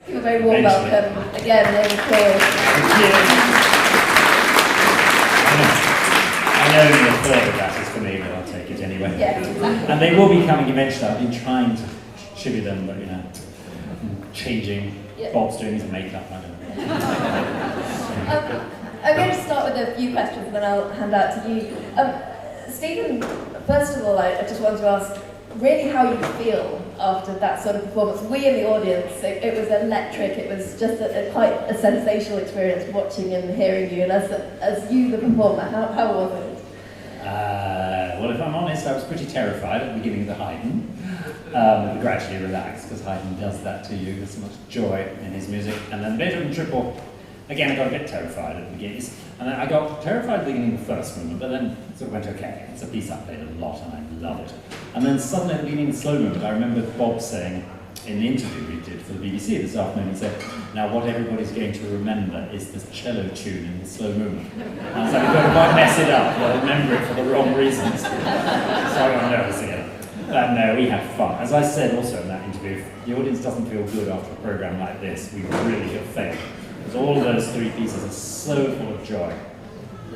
Give a very warm welcome again, and applause. I know only a third of that is for me, but I'll take it anyway. Yeah, exactly. And they will be coming eventually. I've been trying to chivvy them, but changing. Yeah. Bob's doing his makeup, I don't know. I'm going to start with a few questions and then I'll hand out to you. Stephen, first of all, I just wanted to ask really how you feel after that sort of performance. We in the audience, it was electric, it was just quite a sensational experience watching and hearing you, and as you, the performer, how was it? Well, if I'm honest, I was pretty terrified at the beginning of the Haydn. Gradually relaxed, because Haydn does that to you. There's so much joy in his music. And then Beethoven triple, again, I got a bit terrified at the beginning. And then I got terrified at the beginning of the first movement, but then it sort of went okay. It's a piece I played a lot, and I love it. And then suddenly at the beginning of the slow movement, I remember Bob saying, in the interview we did for the BBC this afternoon, he said, now what everybody's going to remember is this cello tune in the slow movement. And I was like, I might mess it up, but I'll remember it for the wrong reasons. So I got nervous again. No, we had fun. As I said also in that interview, if the audience doesn't feel good after a programme like this, we really have failed. Because all of those three pieces are so full of joy.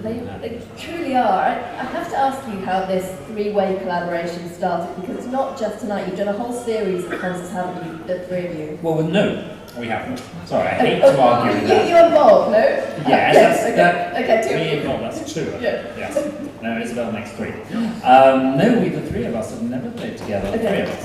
They truly are. I have to ask you how this three-way collaboration started, because it's not just tonight. You've done a whole series of concerts, haven't you, the three of you? Well, no, we haven't. Sorry, I hate to argue with that. You and Bob, no? Yes, okay, two. Me and Bob, that's two. Yeah. Yes. No, Isabelle makes three. No, the three of us have never played together. The three of us.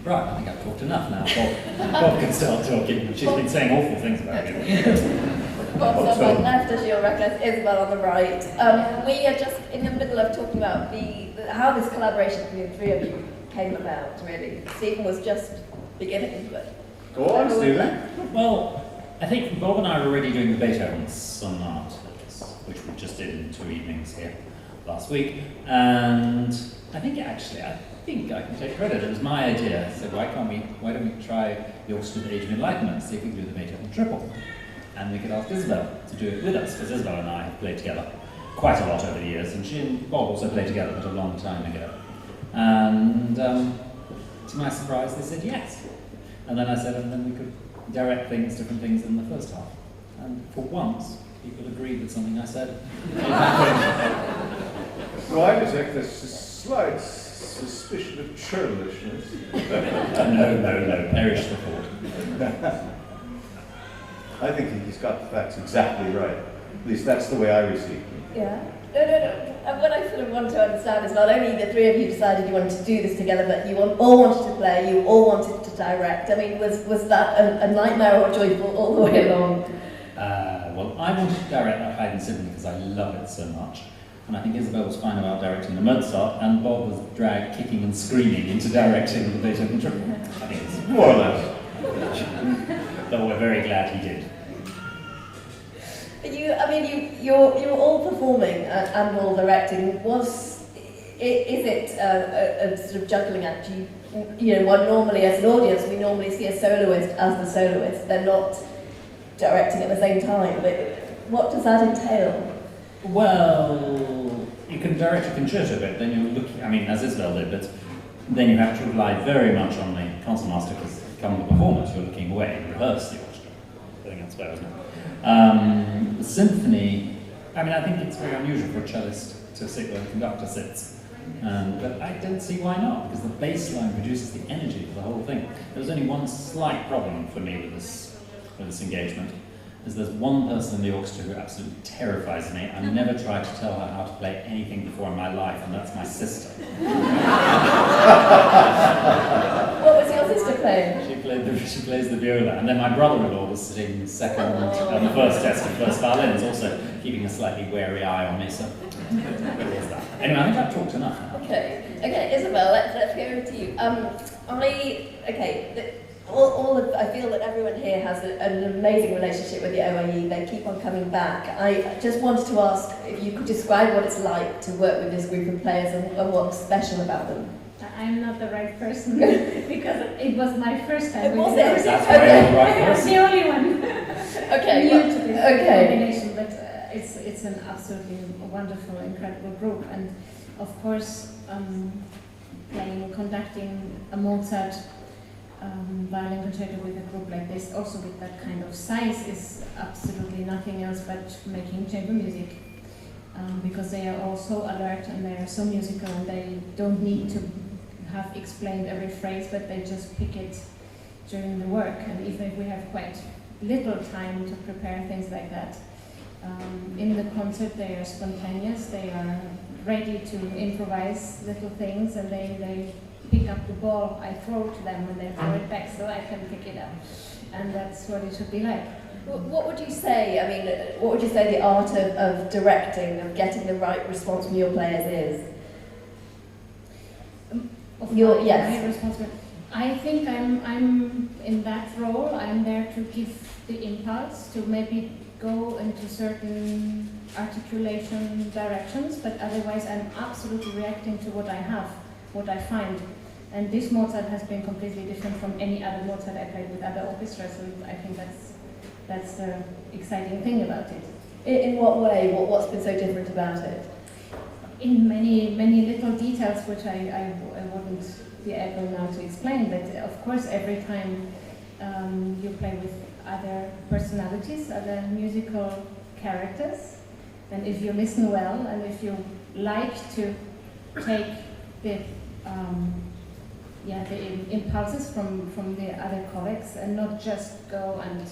Right, I think I've talked enough now. Bob can start talking. She's been saying awful things about me. Bob's on my left, as you'll recognise, Isabelle on the right. We are just in the middle of talking about how this collaboration between the three of you came about, really. Stephen was just beginning, but... Go on, Stephen. Well, I think Bob and I were already doing the Beethoven sonatas, which we just did in 2 evenings here last week. And I think I can take credit. It was my idea. I said, why don't we try the Orchestra Age of Enlightenment, see if we can do the Beethoven triple. And we could ask Isabelle to do it with us, because Isabelle and I have played together quite a lot over the years, and she and Bob also played together, but a long time ago. And to my surprise, they said yes. And then I said, and then we could direct different things in the first half. And for once, people agreed with something I said. Well, I detect a slight suspicion of churlishness. No, perish the thought. I think he's got the facts exactly right. At least that's the way I receive them. Yeah. No. And what I sort of want to understand is not only the three of you decided you wanted to do this together, but you all wanted to play, you all wanted to direct. I mean, was that a nightmare or joyful all the way along? Well, I wanted to direct that Haydn Symphony because I love it so much. And I think Isabelle was fine about directing the Mozart, and Bob was dragged kicking and screaming into directing the Beethoven triple. I think it's more or less. But we're very glad he did. But you're all performing and all directing. Is it a sort of juggling act? One normally, as an audience, we normally see a soloist as the soloist. They're not directing at the same time. But what does that entail? Well, you can direct a concerto bit, then you're looking, as Isabelle did, but then you have to rely very much on the concertmaster, because come the performance, you're looking away and rehearse the orchestra. I think that's fair, isn't it? The symphony, I think it's very unusual for a cellist to sit where the conductor sits. But I don't see why not, because the bass line produces the energy for the whole thing. There was only one slight problem for me with this engagement, is there's one person in the orchestra who absolutely terrifies me. I never tried to tell her how to play anything before in my life, and that's my sister. What was your sister playing? She plays the viola, and then my brother-in-law was sitting second on the first test of first violins, also keeping a slightly wary eye on me. So it was that. Anyway, I think I've talked enough now. Okay, Isabelle, let's go to you. I feel that everyone here has an amazing relationship with the OAE. They keep on coming back. I just wanted to ask if you could describe what it's like to work with this group of players and what's special about them. I'm not the right person because it was my first time. Was it? That's why you're the right person. The only one. Okay. New to this combination, but it's an absolutely wonderful, incredible group, and of course, conducting a Mozart violin concerto with a group like this, also with that kind of size, is absolutely nothing else but making chamber music. Because they are all so alert and they are so musical, and they don't need to have explained every phrase, but they just pick it during the work. And even if we have quite little time to prepare things like that, in the concert they are spontaneous, they are ready to improvise little things, and they pick up the ball, I throw to them and they throw it back so I can pick it up. And that's what it should be like. What would you say, I mean, what would you say the art of directing, of getting the right response from your players is? My responsibility. I think I'm in that role. I'm there to give the impulse, to maybe go into certain articulation directions, but otherwise I'm absolutely reacting to what I have, what I find. And this Mozart has been completely different from any other Mozart I played with other orchestras, and I think that's the exciting thing about it. In what way? What's been so different about it? In many little details, which I wouldn't be able now to explain, but of course every time you play with other personalities, other musical characters, and if you listen well, and if you like to take the impulses from the other colleagues and not just go and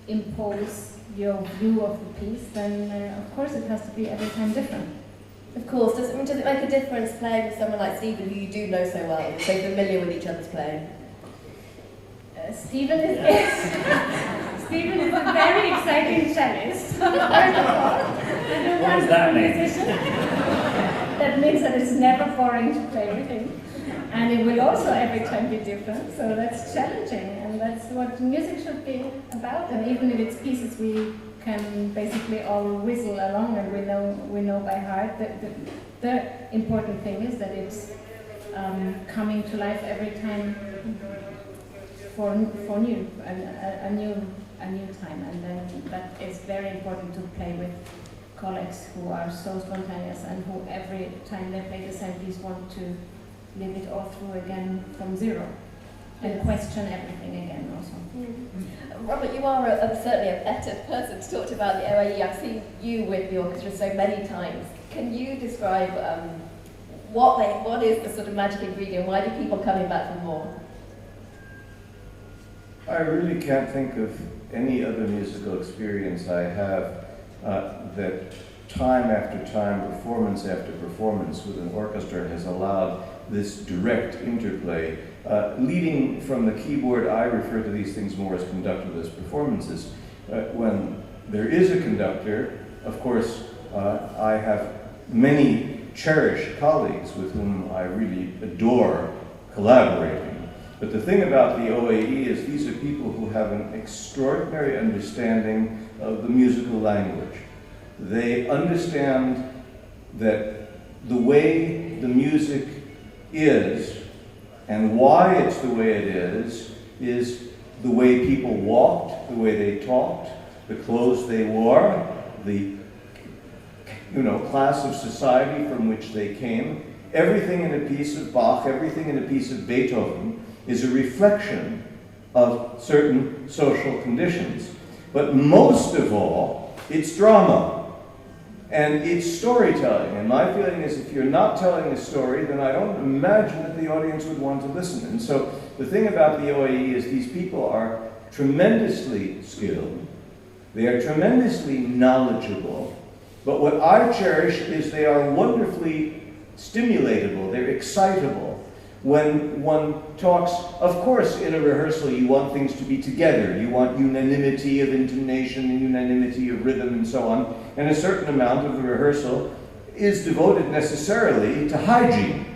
impose your view of the piece, then of course it has to be every time different. Of course. Does it make a difference playing with someone like Stephen, who you do know so well, and so familiar with each other's playing? Stephen is Stephen is a very exciting cellist. First of all, what does that mean? That means that it's never boring to play with him. And it will also every time be different, so that's challenging, and that's what music should be about. And even if it's pieces we can basically all whistle along and we know by heart, the important thing is that it's coming to life every time for new, a new time, and then that is very important to play with colleagues who are so spontaneous and who every time they play the same piece want to live it all through again from zero and question everything again also. Robert, you are certainly a better person to talk about the OAE. I've seen you with the orchestra so many times. Can you describe what is the sort of magic ingredient? Why do people coming back for more? I really can't think of any other musical experience I have that time after time, performance after performance with an orchestra has allowed this direct interplay. Leading from the keyboard, I refer to these things more as conductorless performances. When there is a conductor, of course, I have many cherished colleagues with whom I really adore collaborating. But the thing about the OAE is these are people who have an extraordinary understanding of the musical language. They understand that the way the music is and why it's the way it is the way people walked, the way they talked, the clothes they wore, the class of society from which they came. Everything in a piece of Bach, everything in a piece of Beethoven is a reflection of certain social conditions. But most of all, it's drama. And it's storytelling. And my feeling is if you're not telling a story, then I don't imagine that the audience would want to listen. And so the thing about the OAE is these people are tremendously skilled. They are tremendously knowledgeable. But what I cherish is they are wonderfully stimulatable. They're excitable. When one talks, of course, in a rehearsal, you want things to be together. You want unanimity of intonation and unanimity of rhythm and so on. And a certain amount of the rehearsal is devoted necessarily to hygiene.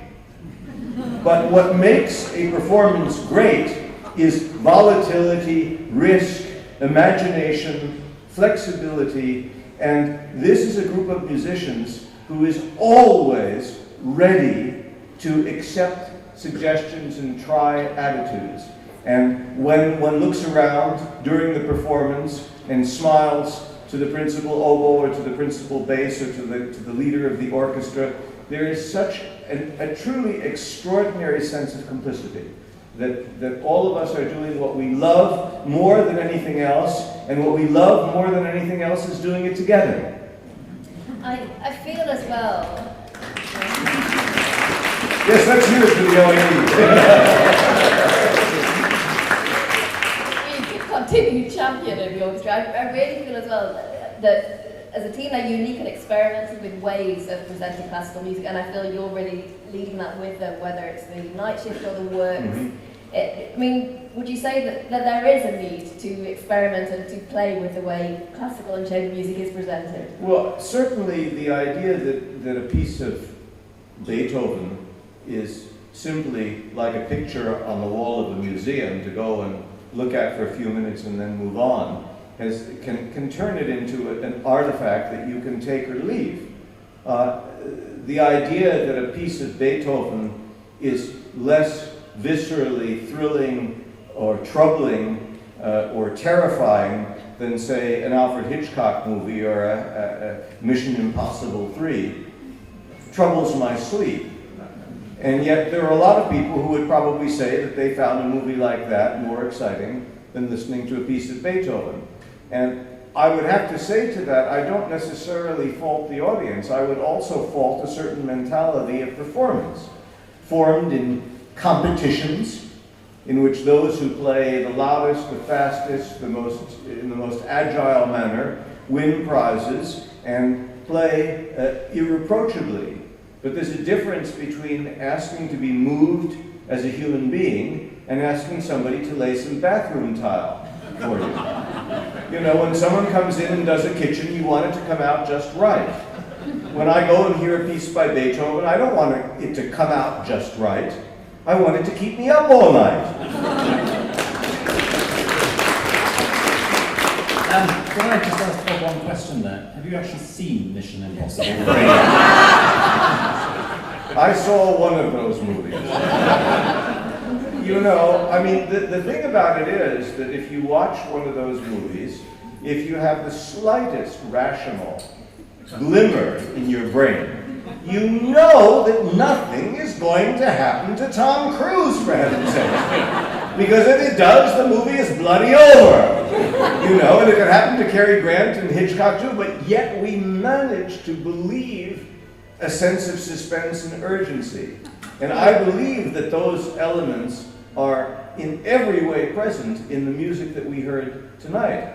But what makes a performance great is volatility, risk, imagination, flexibility. And this is a group of musicians who is always ready to accept suggestions and try attitudes. And when one looks around during the performance and smiles to the principal oboe or to the principal bass or to the leader of the orchestra. There is such a truly extraordinary sense of complicity. That all of us are doing what we love more than anything else, and what we love more than anything else is doing it together. I feel as well. Yes, let's hear it for the OAE. You continue champion of the orchestra. I really feel as well that as a team they're unique and experimental with ways of presenting classical music, and I feel you're really leading that with them, whether it's the night shift or the works. Mm-hmm. I mean, would you say that there is a need to experiment and to play with the way classical and chamber music is presented? Well, certainly the idea that a piece of Beethoven is simply like a picture on the wall of a museum to go and look at for a few minutes and then move on can turn it into an artifact that you can take or leave. The idea that a piece of Beethoven is less viscerally thrilling or troubling or terrifying than, say, an Alfred Hitchcock movie or a Mission Impossible 3 troubles my sleep. And yet there are a lot of people who would probably say that they found a movie like that more exciting than listening to a piece of Beethoven. And I would have to say to that, I don't necessarily fault the audience. I would also fault a certain mentality of performance, formed in competitions, in which those who play the loudest, the fastest, in the most agile manner, win prizes and play irreproachably. But there's a difference between asking to be moved as a human being and asking somebody to lay some bathroom tile for you. You know, when someone comes in and does a kitchen, you want it to come out just right. When I go and hear a piece by Beethoven, I don't want it to come out just right. I want it to keep me up all night. Can I just ask Bob one question there? Have you actually seen Mission Impossible 3? I saw one of those movies. You know, I mean, the thing about it is that if you watch one of those movies, if you have the slightest rational glimmer in your brain, you know that nothing is going to happen to Tom Cruise, for heaven's sake. Because if it does, the movie is bloody over. You know, and it could happen to Cary Grant and Hitchcock too, but yet we manage to believe a sense of suspense and urgency. And I believe that those elements are in every way present in the music that we heard tonight.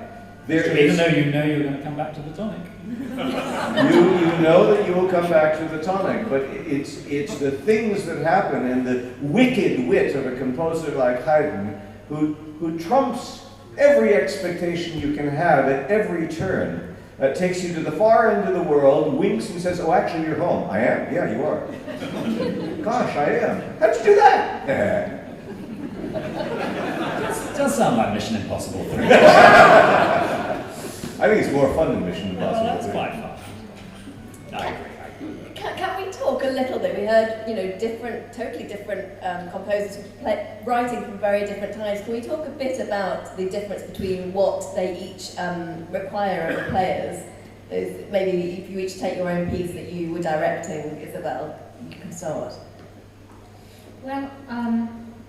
Even though you know you're going to come back to the tonic. You know that you will come back to the tonic, but it's the things that happen and the wicked wit of a composer like Haydn who trumps every expectation you can have at every turn. Takes you to the far end of the world, winks and says, oh, actually you're home. I am? Yeah, you are. Gosh, I am. How'd you do that? It does sound like Mission Impossible 3. I think it's more fun than Mission Impossible. Well, that's quite fun. I agree. Can we talk a little bit? We heard, you know, totally different composers writing from very different times. Can we talk a bit about the difference between what they each require of the players? Maybe if you each take your own piece that you were directing, Isabelle, you can start. Well,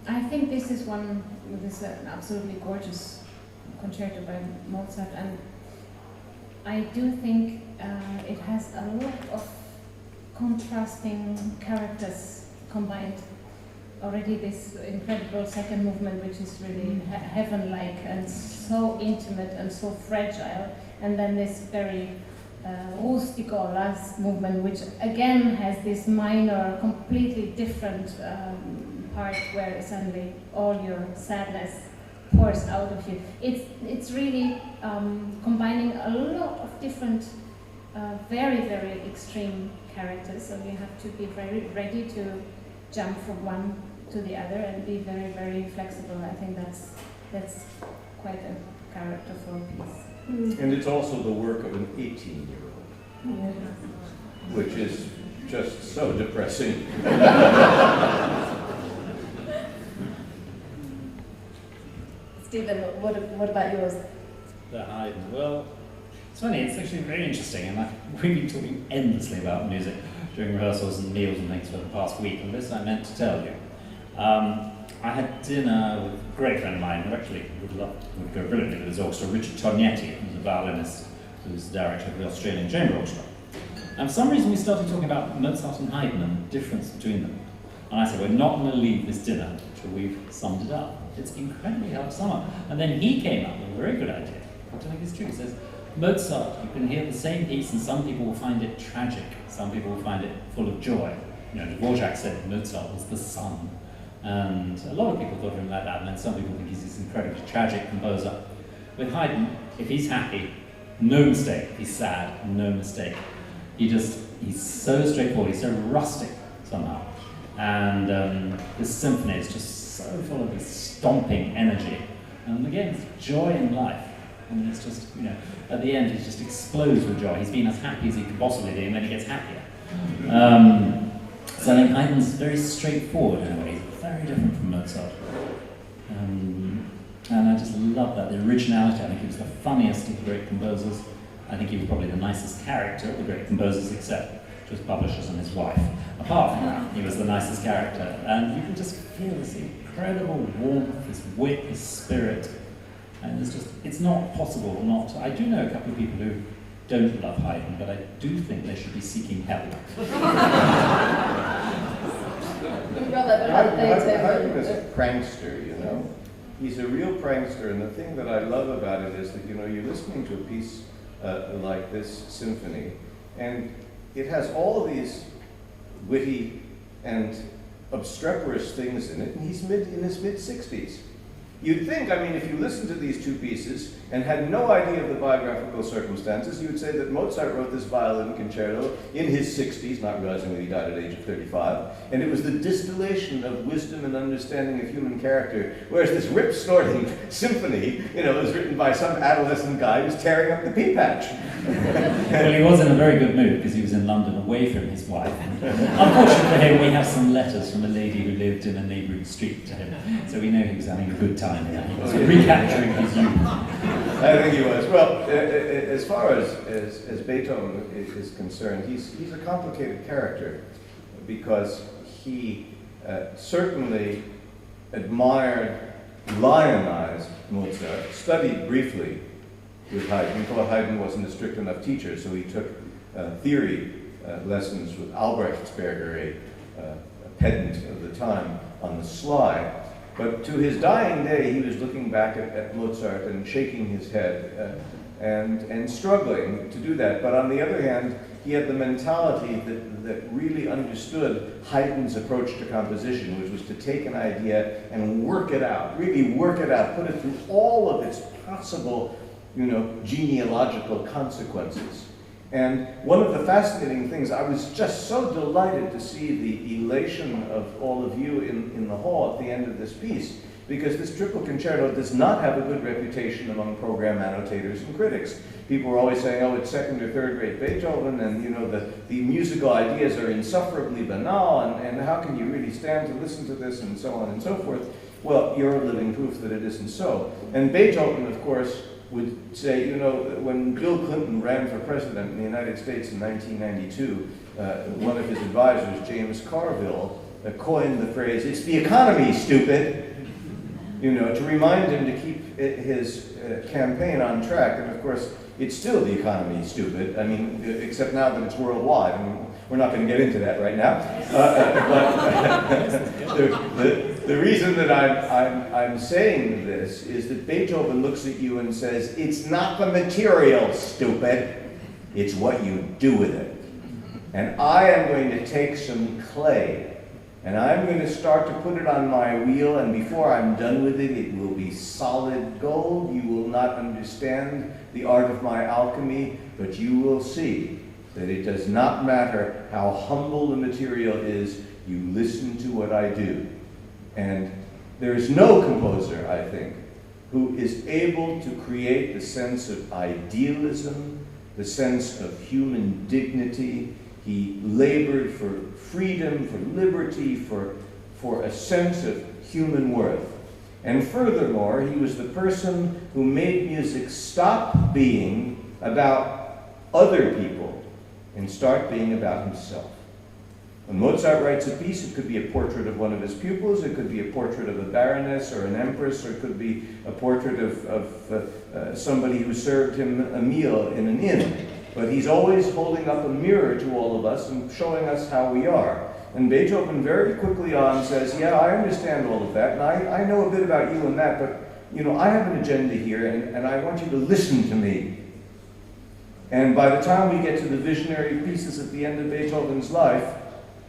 I think this is an absolutely gorgeous concerto by Mozart, and I do think it has a lot of contrasting characters combined. Already this incredible second movement, which is really heaven-like and so intimate and so fragile, and then this very rustico last movement, which again has this minor, completely different part where suddenly all your sadness pours out of you. It's really combining a lot of different, very, very extreme characters, so you have to be very ready to jump from one to the other and be very, very flexible. I think that's quite a character for a piece. And it's also the work of an 18-year-old, which is just so depressing. Stephen, what about yours? The Haydn. Well, It's funny, it's actually very interesting, and we've been talking endlessly about music during rehearsals and meals and things for the past week, and this I meant to tell you. I had dinner with a great friend of mine who actually would go brilliantly with his orchestra, Richard Tognetti, who's a violinist, who's the director of the Australian Chamber Orchestra. And for some reason we started talking about Mozart and Haydn and the difference between them. And I said, we're not going to leave this dinner until we've summed it up. It's incredibly hard to sum up. And then he came up with a very good idea. I don't think it's true. He says, Mozart, you can hear the same piece and some people will find it tragic. Some people will find it full of joy. You know, Dvorak said Mozart was the sun. And a lot of people thought of him like that, and then some people think he's this incredibly tragic composer. With Haydn, if he's happy, no mistake. If he's sad, no mistake. He's so straightforward, he's so rustic somehow. And this symphony is just so full of this stomping energy. And again, it's joy in life. And it's just, you know, at the end he just explodes with joy. He's been as happy as he could possibly be, and then he gets happier. So I think Haydn's very straightforward in a way. He's very different from Mozart. And I just love that, the originality. I think he was the funniest of the great composers. I think he was probably the nicest character of the great composers, except to his publishers and his wife. Apart from that, he was the nicest character. And you can just feel this incredible warmth, this wit, this spirit. And it's not possible not to. I do know a couple of people who don't love Haydn, but I do think they should be seeking help. Haydn is a prankster, you know. He's a real prankster, and the thing that I love about it is that, you know, you're listening to a piece like this symphony, and it has all of these witty and obstreperous things in it, and he's in his mid-60s. You'd think, I mean, if you listened to these two pieces and had no idea of the biographical circumstances, you would say that Mozart wrote this violin concerto in his 60s, not realizing that he died at the age of 35, and it was the distillation of wisdom and understanding of human character, whereas this rip-snorting symphony, you know, was written by some adolescent guy who's tearing up the pea patch. Well, he was in a very good mood because he was in London away from his wife. Unfortunately for him, we have some letters from a lady who lived in a neighbouring street to him, so we know he was having a good time. He was recapturing his youth. I think he was. Well, as far as Beethoven is concerned, he's a complicated character because he certainly admired, lionized Mozart, studied briefly with Haydn. He thought Haydn wasn't a strict enough teacher, so he took theory lessons with Albrechtsberger, a pedant of the time, on the sly. But to his dying day, he was looking back at Mozart and shaking his head and struggling to do that. But on the other hand, he had the mentality that really understood Haydn's approach to composition, which was to take an idea and work it out, really work it out, put it through all of its possible, you know, genealogical consequences. And one of the fascinating things, I was just so delighted to see the elation of all of you in the hall at the end of this piece, because this triple concerto does not have a good reputation among program annotators and critics. People were always saying, oh, it's second or third rate Beethoven, and you know, the musical ideas are insufferably banal, and how can you really stand to listen to this, and so on and so forth. Well, you're a living proof that it isn't so. And Beethoven, of course, would say, you know, when Bill Clinton ran for president in the United States in 1992, one of his advisors, James Carville, coined the phrase, "It's the economy, stupid," you know, to remind him to keep his campaign on track. And of course, it's still the economy, stupid. I mean, except now that it's worldwide. I mean, we're not going to get into that right now. But the reason that I'm saying this is that Beethoven looks at you and says, it's not the material, stupid. It's what you do with it. And I am going to take some clay, and I'm going to start to put it on my wheel, and before I'm done with it, it will be solid gold. You will not understand the art of my alchemy, but you will see that it does not matter how humble the material is, you listen to what I do. And there is no composer, I think, who is able to create the sense of idealism, the sense of human dignity. He labored for freedom, for liberty, for a sense of human worth. And furthermore, he was the person who made music stop being about other people and start being about himself. When Mozart writes a piece, it could be a portrait of one of his pupils, it could be a portrait of a baroness or an empress, or it could be a portrait of somebody who served him a meal in an inn. But he's always holding up a mirror to all of us and showing us how we are. And Beethoven very quickly on says, yeah, I understand all of that, and I know a bit about you and that, but you know, I have an agenda here, and I want you to listen to me. And by the time we get to the visionary pieces at the end of Beethoven's life,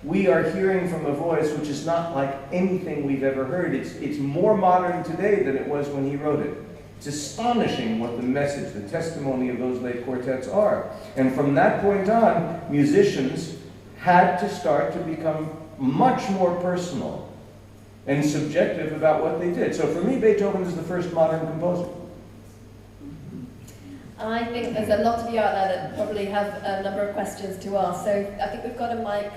we are hearing from a voice which is not like anything we've ever heard. It's more modern today than it was when he wrote it. It's astonishing what the message, the testimony of those late quartets are. And from that point on, musicians had to start to become much more personal and subjective about what they did. So for me, Beethoven is the first modern composer. I think there's a lot of you out there that probably have a number of questions to ask. So I think we've got a mic